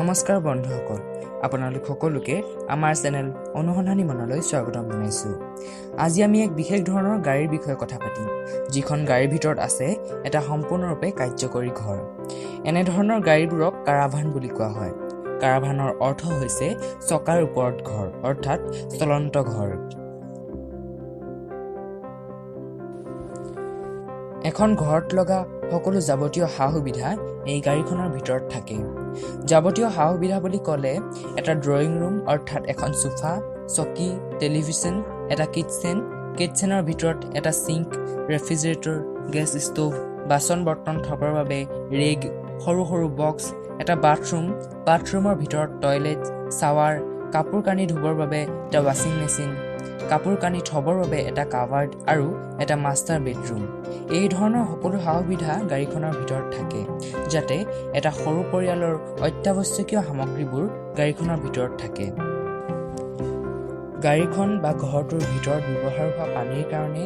নমস্কাৰ বন্ধুসকল, আপোনালোক সকলোকে আমাৰ চেনেল অনুসন্ধানী মনলৈ স্বাগতম জনাইছোঁ। আজি আমি এক বিশেষ ধৰণৰ গাড়ীৰ বিষয়ে কথা পাতিম, যিখন গাড়ীৰ ভিতৰত আছে এটা সম্পূৰ্ণৰূপে কাৰ্যকৰী ঘৰ। এনে ধৰণৰ গাড়ীবোৰক কাৰাভান বুলি কোৱা হয়। কাৰাভানৰ অৰ্থ হৈছে চকাৰ ওপৰত ঘৰ, অৰ্থাৎ চলন্ত ঘৰ। এখন ঘৰত লগা সকলো যাৱতীয় সা-সুবিধা এই গাড়ীখনৰ ভিতৰত থাকে। যাৱতীয় সা-সুবিধা বুলি ক'লে এটা ড্ৰয়িং ৰুম অৰ্থাৎ এখন সোফা, চকী, টেলিভিছন, এটা কিটচেনৰ ভিতৰত এটা সিংক, ৰেফ্ৰিজাৰেটৰ, গেছ ষ্টোভ, বাচন বৰ্তন থবৰ বাবে ৰেগ, সৰু সৰু বক্স, এটা বাথৰুমৰ ভিতৰত টয়লেট, শ্বাৱাৰ, কাপোৰ কানি ধুবৰ বাবে এটা ৱাশ্বিং মেচিন, কাপোৰ কানি থবৰ বাবে এটা কাভাৰ্ড আৰু এটা মাষ্টাৰ বেডৰুম। এই ধৰণৰ সকলো সা-সুবিধা গাড়ীখনৰ ভিতৰত থাকে, যাতে এটা সৰু পৰিয়ালৰ অত্যাৱশ্যকীয় সামগ্ৰীবোৰ গাড়ীখনৰ ভিতৰত থাকে। গাড়ীখন বা ঘৰটোৰ ভিতৰত ব্যৱহাৰ হোৱা পানীৰ কাৰণে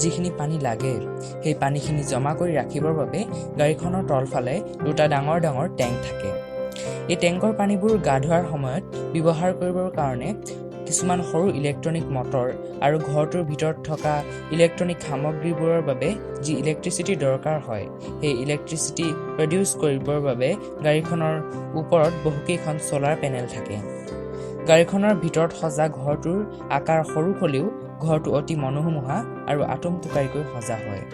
যিখিনি পানী লাগে, সেই পানীখিনি জমা কৰি ৰাখিবৰ বাবে গাড়ীখনৰ তলফালে দুটা ডাঙৰ ডাঙৰ টেংক থাকে। এই টেংকৰ পানীবোৰ গা ধোৱাৰ সময়ত ব্যৱহাৰ কৰিবৰ কাৰণে কিছুমান সৰু ইলেক্ট্ৰনিক মটৰ আৰু ঘৰটোৰ ভিতৰত থকা ইলেক্ট্ৰনিক সামগ্ৰীবোৰৰ বাবে যি ইলেক্ট্ৰিচিটি দৰকাৰ হয়, সেই ইলেক্ট্ৰিচিটি প্ৰডিউচ কৰিবৰ বাবে গাড়ীখনৰ ওপৰত বহুকেইখন ছ'লাৰ পেনেল থাকে। গাড়ীখনৰ ভিতৰত সজা ঘৰটোৰ আকাৰ সৰু হ'লেও ঘৰটো অতি মনোমোহা আৰু আটোমটোকাৰিকৈ সজা হয়।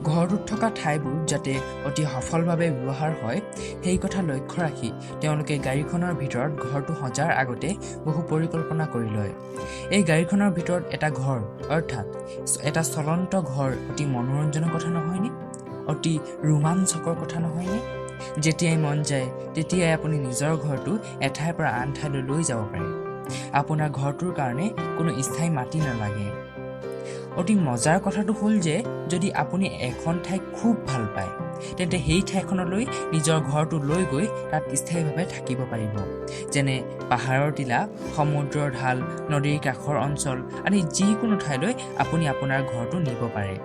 ঘৰটোত থকা ঠাইবোৰ যাতে অতি সফলভাৱে ব্যৱহাৰ হয়, সেই কথা লক্ষ্য ৰাখি তেওঁলোকে গাড়ীখনৰ ভিতৰত ঘৰটো সজাৰ আগতে বহু পৰিকল্পনা কৰি লয়। এই গাড়ীখনৰ ভিতৰত এটা ঘৰ অৰ্থাৎ এটা চলন্ত ঘৰ অতি মনোৰঞ্জনৰ কথা নহয়নে? অতি ৰোমাঞ্চকৰ কথা নহয়নে? যেতিয়াই মন যায় তেতিয়াই আপুনি নিজৰ ঘৰটো এঠাইৰ পৰা আন ঠাইলৈ লৈ যাব পাৰে। আপোনাৰ ঘৰটোৰ কাৰণে কোনো স্থায়ী মাটি নালাগে। অতি মজাৰ কথাটো হ'ল যে যদি আপুনি এখন ঠাই খুব ভাল পায়, তেন্তে সেই ঠাইখনলৈ নিজৰ ঘৰটো লৈ গৈ তাত স্থায়ীভাৱে থাকিব পাৰিব। যেনে পাহাৰৰ টিলা, সমুদ্ৰৰ ঢাল, নদীৰ কাষৰ অঞ্চল আদি যিকোনো ঠাইলৈ আপুনি আপোনাৰ ঘৰটো নিব পাৰে।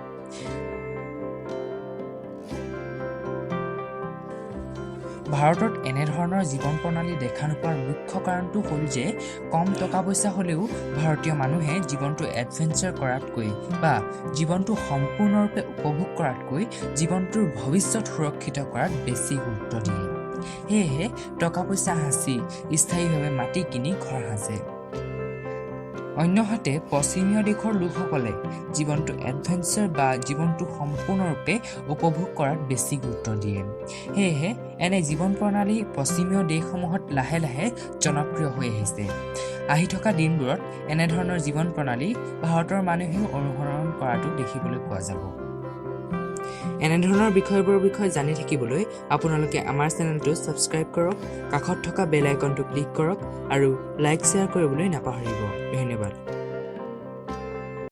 ভাৰতত এনেধৰণৰ জীৱন প্ৰণালী দেখা নোপোৱাৰ মুখ্য কাৰণটো হ'ল যে কম টকা পইচা হ'লেও ভাৰতীয় মানুহে জীৱনটো এডভেঞ্চাৰ কৰাতকৈ বা জীৱনটো সম্পূৰ্ণৰূপে উপভোগ কৰাতকৈ জীৱনটোৰ ভৱিষ্যত সুৰক্ষিত কৰাত বেছি গুৰুত্ব দিয়ে। সেয়েহে টকা পইচা সাঁচি স্থায়ীভাৱে মাটি কিনি ঘৰ সাজে। অন্যহাতে পশ্চিমীয় দেশৰ লোকসকলে জীৱনটো এডভেঞ্চাৰ বা জীৱনটো সম্পূৰ্ণৰূপে উপভোগ কৰাত বেছি গুৰুত্ব দিয়ে। সেয়েহে এনে জীৱন প্ৰণালী পশ্চিমীয় দেশসমূহত লাহে লাহে জনপ্ৰিয় হৈ আহিছে। আহি থকা দিনবোৰত এনেধৰণৰ জীৱন প্ৰণালী ভাৰতৰ মানুহেও অনুসৰণ কৰাটো দেখিবলৈ পোৱা যাব। এনেধৰণৰ বিষয়বোৰৰ বিষয়ে জানি থাকিবলৈ আপোনালোকে আমাৰ চেনেলটো ছাবস্ক্ৰাইব কৰক, কাষত থকা বেল আইকনটো ক্লিক কৰক আৰু লাইক শ্বেয়াৰ কৰিবলৈ নাপাহৰিব। ধন্যবাদ।